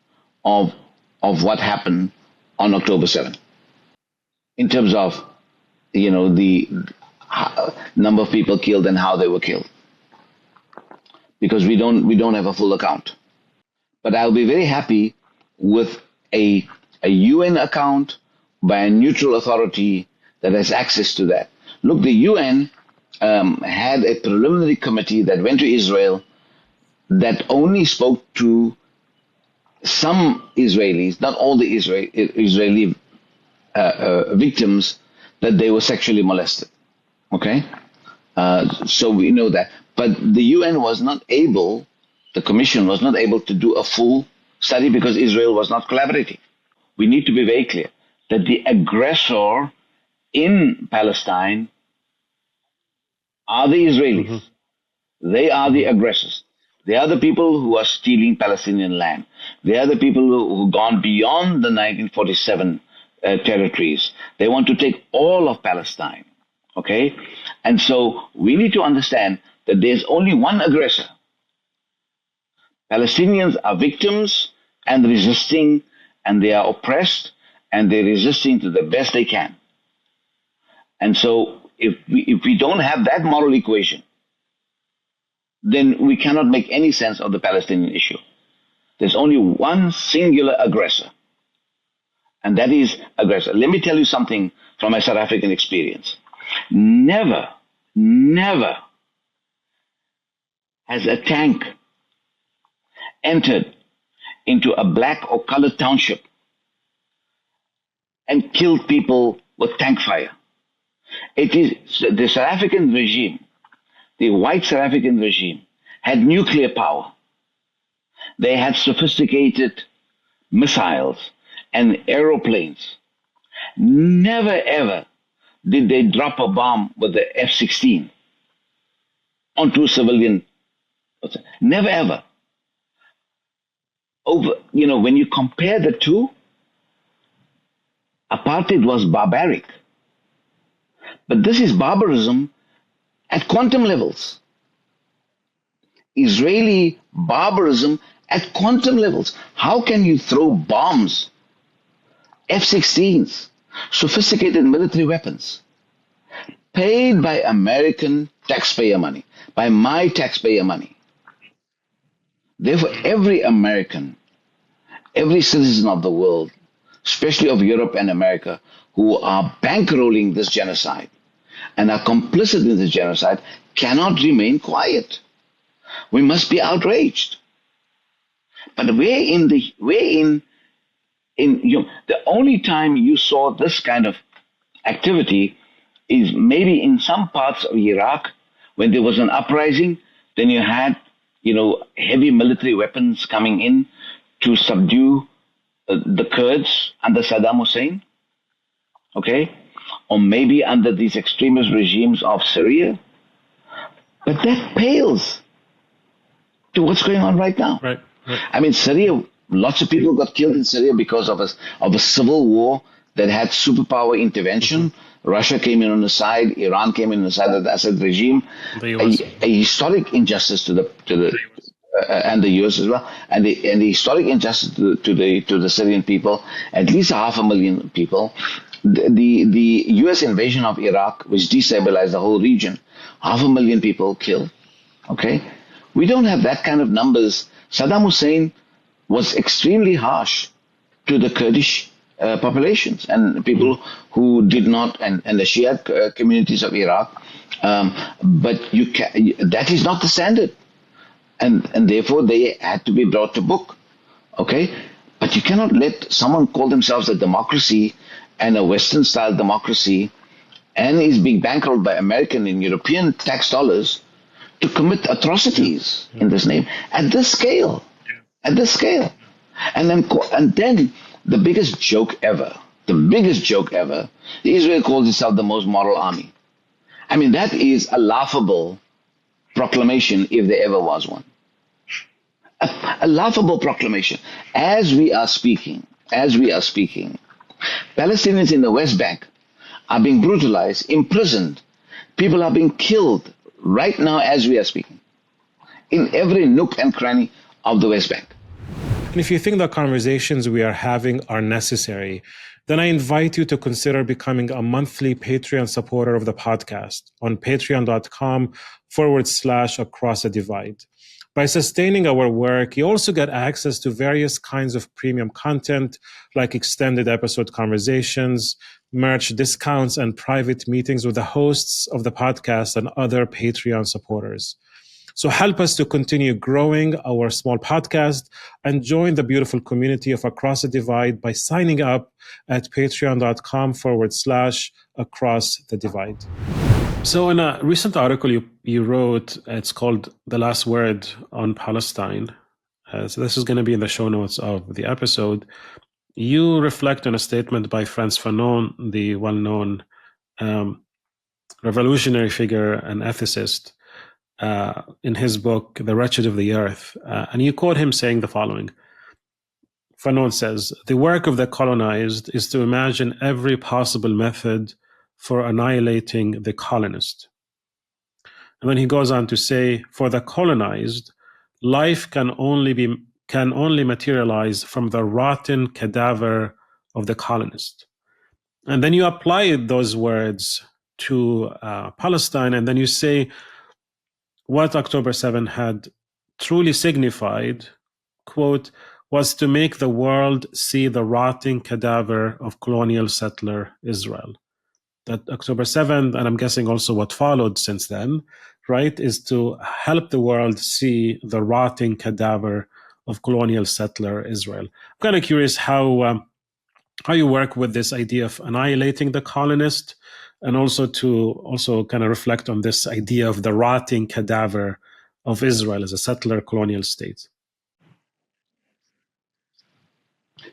[SPEAKER 1] of what happened on October 7th in terms of the number of people killed and how they were killed, because we don't have a full account. But I'll be very happy with a UN account by a neutral authority that has access to that. Look, the UN had a preliminary committee that went to Israel that only spoke to some Israelis, not all the Israeli victims, that they were sexually molested. Okay? So we know that. But the UN was not able, the Commission was not able to do a full study because Israel was not collaborating. We need to be very clear that the aggressor in Palestine are the Israelis. Mm-hmm. They are the aggressors. They are the people who are stealing Palestinian land. They are the people who gone beyond the 1947 territories. They want to take all of Palestine. Okay? And so we need to understand that there's only one aggressor. Palestinians are victims and resisting, and they are oppressed, and they're resisting to the best they can. And so if we don't have that moral equation, then we cannot make any sense of the Palestinian issue. There's only one singular aggressor, and that is aggressor. Let me tell you something from my South African experience. Never has a tank entered into a black or colored township and killed people with tank fire. It is the South African regime, the white South African regime, had nuclear power. They had sophisticated missiles and aeroplanes. Never ever did they drop a bomb with the F-16 onto a civilian. Never ever. When you compare the two, apartheid was barbaric. But this is barbarism at quantum levels. Israeli barbarism at quantum levels. How can you throw bombs, F-16s, sophisticated military weapons, paid by American taxpayer money, by my taxpayer money? Therefore, every American, every citizen of the world, especially of Europe and America, who are bankrolling this genocide and are complicit in this genocide, cannot remain quiet. We must be outraged. But the only time you saw this kind of activity is maybe in some parts of Iraq when there was an uprising. Then you had heavy military weapons coming in to subdue the Kurds under Saddam Hussein, okay? Or maybe under these extremist regimes of Syria. But that pales to what's going on right now.
[SPEAKER 2] Right.
[SPEAKER 1] I mean, Syria, lots of people got killed in Syria because of a civil war that had superpower intervention. Mm-hmm. Russia came in on the side, Iran came in on the side of the Assad regime. A historic injustice to the and the US as well, and the historic injustice to the Syrian people, at least 500,000 people. The US invasion of Iraq, which destabilized the whole region, 500,000 people killed. Okay, we don't have that kind of numbers. Saddam Hussein was extremely harsh to the Kurdish populations and people who did not, and the Shia communities of Iraq. But that is not the standard. And therefore they had to be brought to book. Okay? But you cannot let someone call themselves a democracy and a Western style democracy and is being bankrolled by American and European tax dollars to commit atrocities in this name at this scale. At this scale. And then the biggest joke ever, Israel calls itself the most moral army. I mean, that is a laughable proclamation if there ever was one. A laughable proclamation. As we are speaking, Palestinians in the West Bank are being brutalized, imprisoned. People are being killed right now as we are speaking in every nook and cranny of the West Bank.
[SPEAKER 2] And if you think the conversations we are having are necessary, then I invite you to consider becoming a monthly Patreon supporter of the podcast on patreon.com/Across the Divide. By sustaining our work, you also get access to various kinds of premium content like extended episode conversations, merch discounts, and private meetings with the hosts of the podcast and other Patreon supporters. So help us to continue growing our small podcast and join the beautiful community of Across the Divide by signing up at patreon.com/Across the Divide. So in a recent article you wrote, it's called The Last Word on Palestine. So this is going to be in the show notes of the episode. You reflect on a statement by Frantz Fanon, the well-known revolutionary figure and ethicist, in his book, The Wretched of the Earth. And you quote him saying the following. Fanon says, "The work of the colonized is to imagine every possible method for annihilating the colonist." And then he goes on to say, "For the colonized, life can only materialize from the rotten cadaver of the colonist." And then you apply those words to Palestine, and then you say, what October 7 had truly signified, quote, was to make the world see the rotting cadaver of colonial settler Israel. That October 7th, and I'm guessing also what followed since then, right, is to help the world see the rotting cadaver of colonial settler Israel. I'm kind of curious how you work with this idea of annihilating the colonist, and also to kind of reflect on this idea of the rotting cadaver of Israel as a settler colonial state.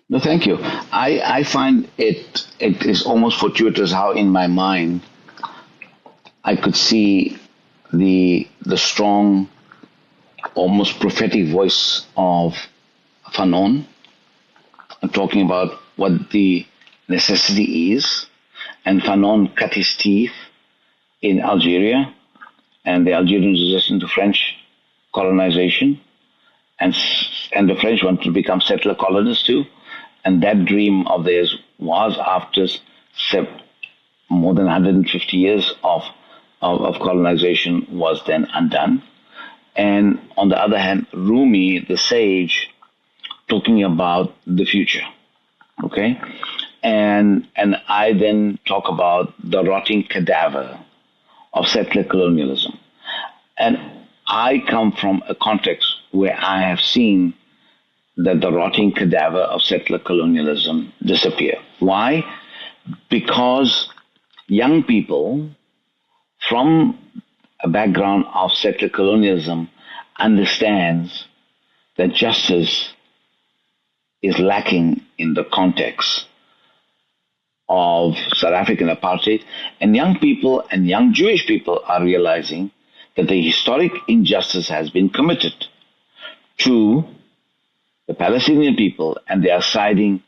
[SPEAKER 1] No, thank you. I find it is almost fortuitous how in my mind I could see the strong, almost prophetic voice of Fanon talking about what the necessity is. And Fanon cut his teeth in Algeria, and the Algerians resisted to French colonization, and the French wanted to become settler colonists too. And that dream of theirs was, after more than 150 years of colonization, was then undone. And on the other hand, Rumi, the sage, talking about the future. Okay? And I then talk about the rotting cadaver of settler colonialism. And I come from a context where I have seen that the rotting cadaver of settler colonialism disappear. Why? Because young people from a background of settler colonialism understands that justice is lacking in the context of South African apartheid, and young people and young Jewish people are realizing that the historic injustice has been committed to the Palestinian people, and they are siding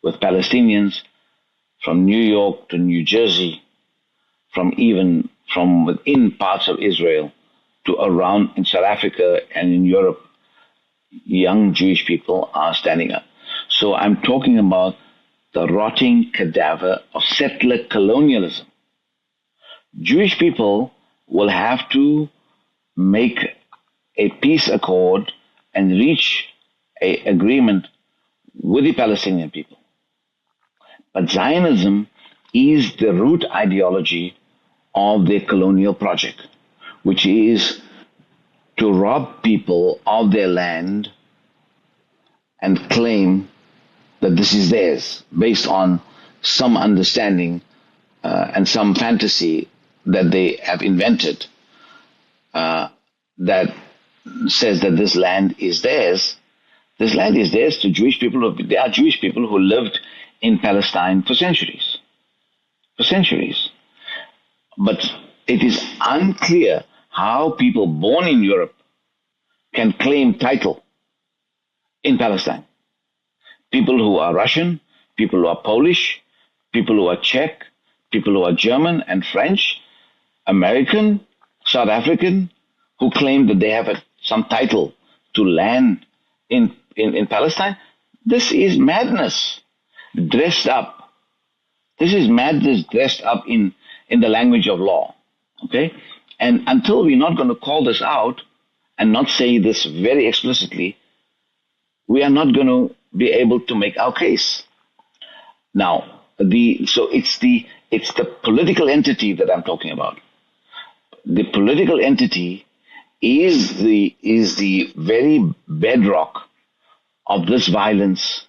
[SPEAKER 1] with Palestinians from New York to New Jersey, from within parts of Israel to around in South Africa and in Europe, young Jewish people are standing up. So I'm talking about the rotting cadaver of settler colonialism. Jewish people will have to make a peace accord and reach an agreement with the Palestinian people. But Zionism is the root ideology of their colonial project, which is to rob people of their land and claim that this is theirs based on some understanding and some fantasy that they have invented that says that this land is theirs. This land is theirs to Jewish people. There are Jewish people who lived in Palestine for centuries. For centuries. But it is unclear how people born in Europe can claim title in Palestine. People who are Russian, people who are Polish, people who are Czech, people who are German and French, American, South African, who claim that they have some title to land in Palestine. This is madness dressed up. This is madness dressed up in the language of law. Okay? And until we're not going to call this out and not say this very explicitly, we are not going to be able to make our case. Now, it's the political entity that I'm talking about. The political entity is the very bedrock of this violence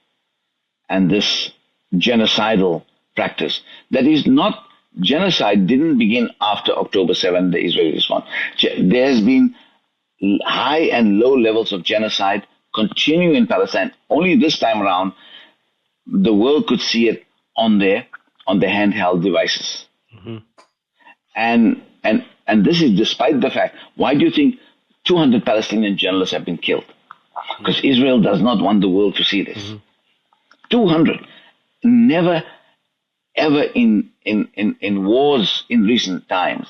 [SPEAKER 1] and this genocidal practice. That is not genocide didn't begin after October 7, the Israeli response. There's been high and low levels of genocide continuing in Palestine. Only this time around, the world could see it on their handheld devices. Mm-hmm. And this is despite the fact, why do you think 200 Palestinian journalists have been killed? Because Israel does not want the world to see this. Mm-hmm. 200. Never, ever in wars in recent times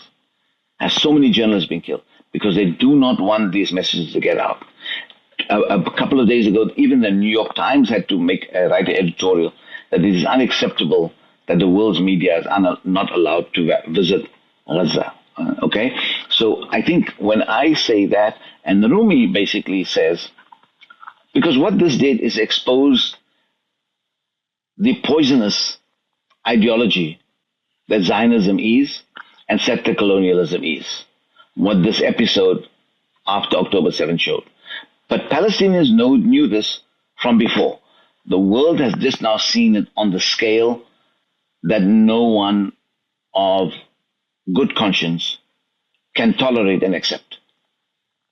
[SPEAKER 1] has so many journalists been killed, because they do not want these messages to get out. A couple of days ago, even the New York Times had to write an editorial that it is unacceptable that the world's media is not allowed to visit Gaza. Okay? So I think when I say that, and Rumi basically says, because what this did is expose the poisonous ideology that Zionism is and settler colonialism is, what this episode after October 7 showed. But Palestinians knew this from before. The world has just now seen it on the scale that no one of good conscience can tolerate and accept.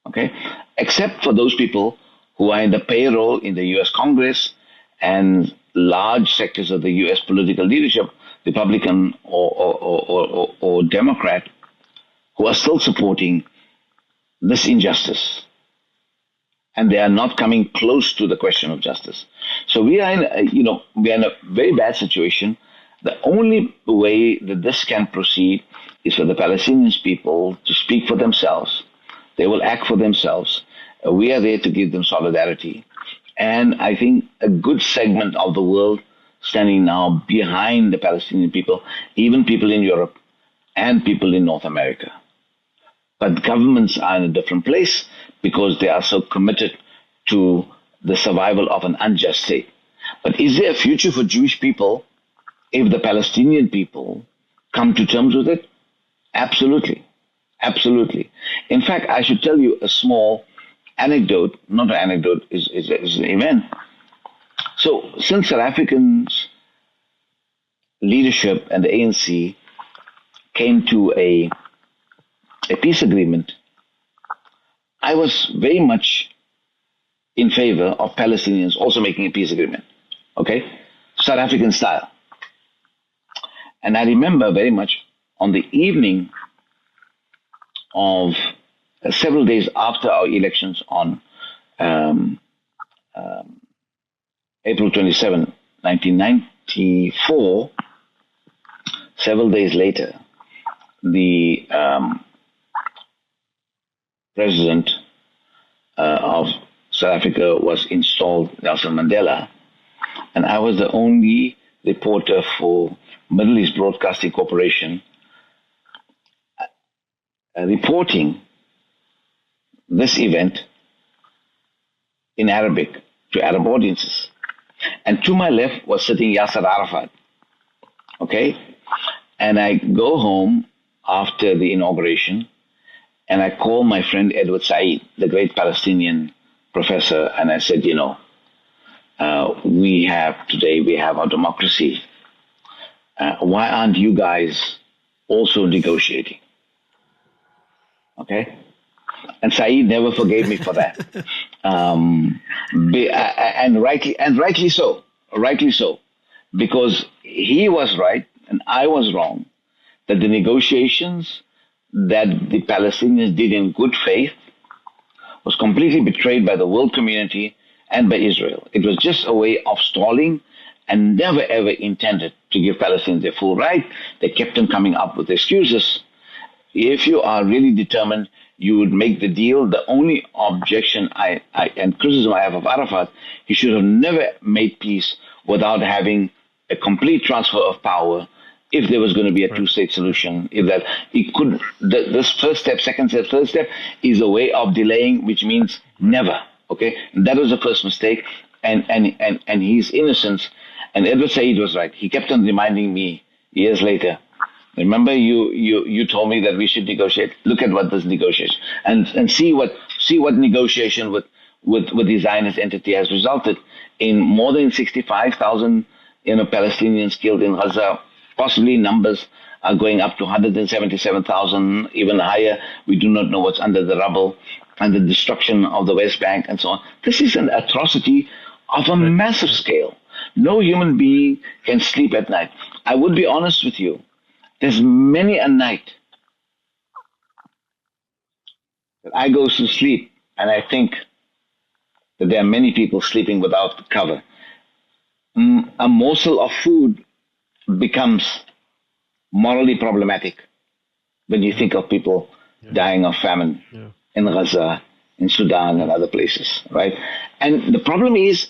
[SPEAKER 1] Okay? Except for those people who are in the payroll in the US Congress and large sectors of the US political leadership, Republican or Democrat, who are still supporting this injustice. And they are not coming close to the question of justice. So we are in a very bad situation. The only way that this can proceed is for the Palestinian people to speak for themselves. They will act for themselves. We are there to give them solidarity. And I think a good segment of the world standing now behind the Palestinian people, even people in Europe and people in North America. But governments are in a different place because they are so committed to the survival of an unjust state. But is there a future for Jewish people if the Palestinian people come to terms with it? Absolutely. Absolutely. In fact, I should tell you a small anecdote, not an anecdote, is an event. So since South Africans' leadership and the ANC came to a peace agreement, I was very much in favor of Palestinians also making a peace agreement, okay? South African style. And I remember very much on the evening of several days after our elections on April 27, 1994, several days later, the president of South Africa was installed Nelson Mandela, and I was the only reporter for Middle East Broadcasting Corporation reporting this event in Arabic to Arab audiences. And to my left was sitting Yasser Arafat. Okay? And I go home after the inauguration and I call my friend Edward Said, the great Palestinian professor, and I said, we have our democracy. Why aren't you guys also negotiating? Okay? And Saeed never forgave me for that. And rightly so. Rightly so. Because he was right and I was wrong. That the negotiations that the Palestinians did in good faith was completely betrayed by the world community and by Israel. It was just a way of stalling and never ever intended to give Palestinians their full right. They kept on coming up with excuses. If you are really determined, you would make the deal. The only objection and criticism I have of Arafat, he should have never made peace without having a complete transfer of power. If there was going to be a two-state solution, if that it could, this first step, second step, third step is a way of delaying, which means never. Okay, and that was the first mistake, and his innocence. And Edward Said was right. He kept on reminding me years later. Remember, you told me that we should negotiate. Look at what this negotiation and see what negotiation with the Zionist entity has resulted in. More than 65,000 Palestinians killed in Gaza. Possibly numbers are going up to 177,000, even higher. We do not know what's under the rubble, and the destruction of the West Bank and so on. This is an atrocity of a massive scale. No human being can sleep at night. I would be honest with you. There's many a night that I go to sleep and I think that there are many people sleeping without cover. A morsel of food becomes morally problematic when you think of people dying of famine in Gaza, in Sudan and other places, right? And the problem is,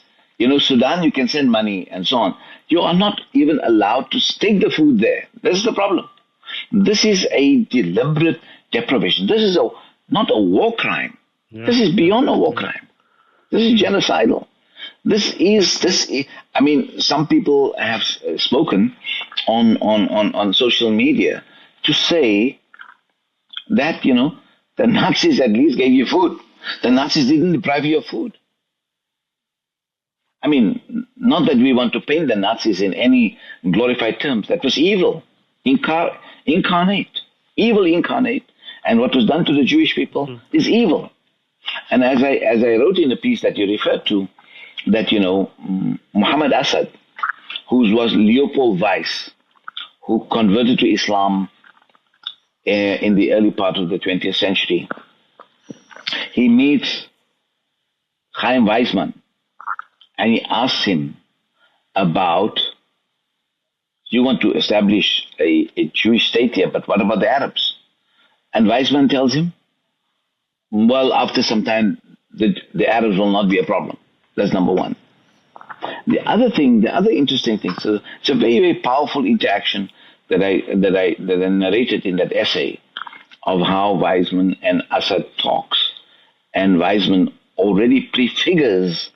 [SPEAKER 1] Sudan, you can send money and so on. You are not even allowed to take the food there. This is the problem. This is a deliberate deprivation. This is not a war crime. This is beyond a war crime. This is genocidal. Some people have spoken on social media to say that, the Nazis at least gave you food. The Nazis didn't deprive you of food. Not that we want to paint the Nazis in any glorified terms. That was evil, incarnate, evil incarnate. And what was done to the Jewish people is evil. And as I wrote in the piece that you referred to, that, Muhammad Assad, who was Leopold Weiss, who converted to Islam in the early part of the 20th century, he meets Chaim Weizmann, and he asks him about, you want to establish a Jewish state here, but what about the Arabs? And Weizmann tells him, well, after some time, the Arabs will not be a problem. That's number one. The other interesting thing, so it's a very, very powerful interaction that I narrated in that essay of how Weizmann and Assad talks. And Weizmann already prefigures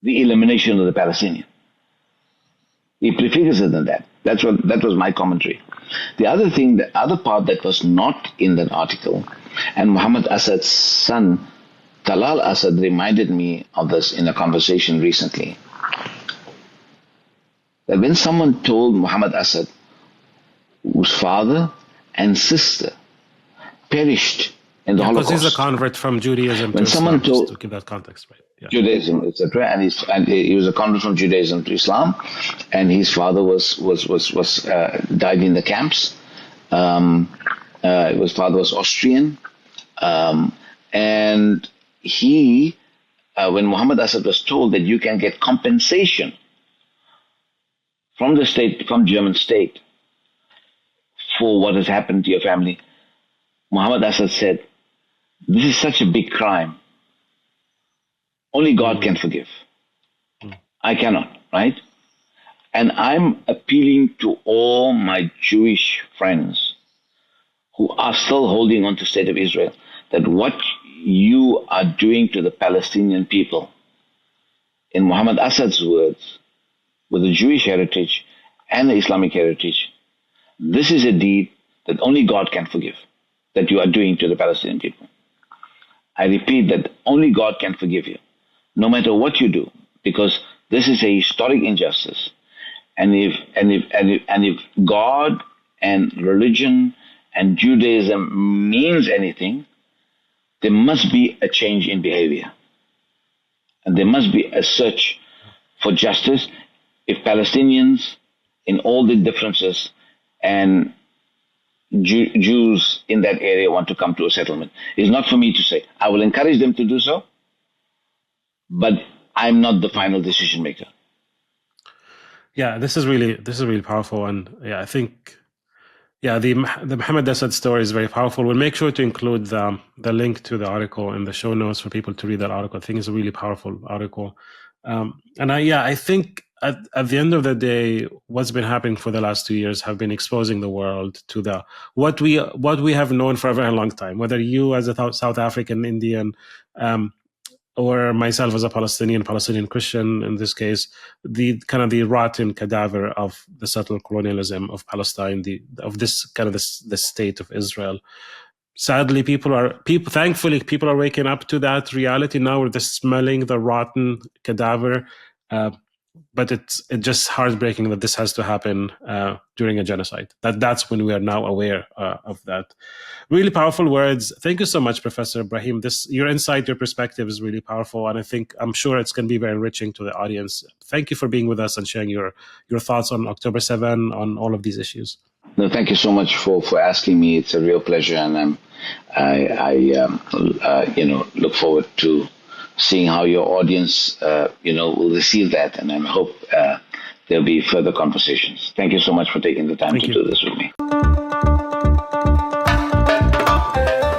[SPEAKER 1] the elimination of the Palestinian. He prefigures it in that. That was my commentary. The other part that was not in that article, and Muhammad Assad's son, Talal Assad, reminded me of this in a conversation recently, that when someone told Muhammad Assad, whose father and sister perished in the Holocaust.
[SPEAKER 2] Because he's a convert from Judaism to Islam, just to give that context, right? Yeah.
[SPEAKER 1] Judaism, etc., and he was a convert from Judaism to Islam, and his father was died in the camps. His father was Austrian, and he, when Muhammad Assad was told that you can get compensation from the state, from German state, for what has happened to your family, Muhammad Assad said, "This is such a big crime Only God can forgive. I cannot, right? And I'm appealing to all my Jewish friends who are still holding on to the state of Israel, that what you are doing to the Palestinian people, in Muhammad Assad's words, with the Jewish heritage and the Islamic heritage, this is a deed that only God can forgive, that you are doing to the Palestinian people. I repeat that only God can forgive you, no matter what you do, because this is a historic injustice. And if God and religion and Judaism means anything, there must be a change in behavior. And there must be a search for justice if Palestinians, in all the differences, and Jews in that area want to come to a settlement. It's not for me to say. I will encourage them to do so, but I'm not the final decision maker.
[SPEAKER 2] Yeah, this is really powerful, and yeah, I think the Muhammad Assad story is very powerful. We'll make sure to include the link to the article in the show notes for people to read that article. I think it's a really powerful article, and I think at the end of the day, what's been happening for the last 2 years have been exposing the world to what we have known for a very long time. Whether you as a South African Indian, or myself as a Palestinian Christian in this case, the rotten cadaver of the subtle colonialism of Palestine, the state of Israel. Sadly, thankfully, people are waking up to that reality now. We're just smelling the rotten cadaver. But it's just heartbreaking that this has to happen during a genocide. That's when we are now aware of that. Really powerful words. Thank you so much, Professor Ebrahim. Your insight, your perspective is really powerful, and I'm sure it's going to be very enriching to the audience. Thank you for being with us and sharing your thoughts on October 7, on all of these issues.
[SPEAKER 1] No, thank you so much for asking me. It's a real pleasure, and I look forward to seeing how your audience, will receive that, and I hope there'll be further conversations. Thank you so much for taking the time to do this with me.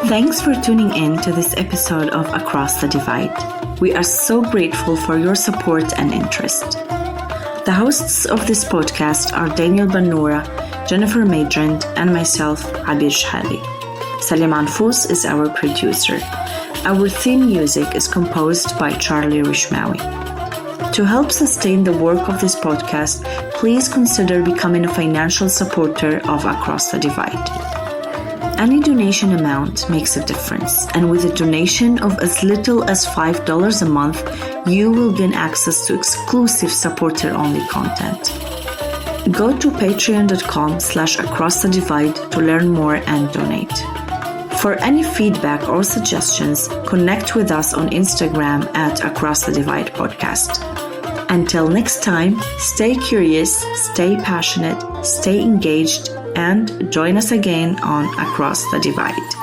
[SPEAKER 4] Thanks for tuning in to this episode of Across the Divide. We are so grateful for your support and interest. The hosts of this podcast are Daniel Bannoura, Jennifer Madrand, and myself, Abir Shhali. Salim Anfous is our producer. Our theme music is composed by Charlie Rishmawi. To help sustain the work of this podcast, please consider becoming a financial supporter of Across the Divide. Any donation amount makes a difference, and with a donation of as little as $5 a month, you will gain access to exclusive supporter-only content. Go to patreon.com/acrossthedivide to learn more and donate. For any feedback or suggestions, connect with us on Instagram at Across the Divide Podcast. Until next time, stay curious, stay passionate, stay engaged, and join us again on Across the Divide.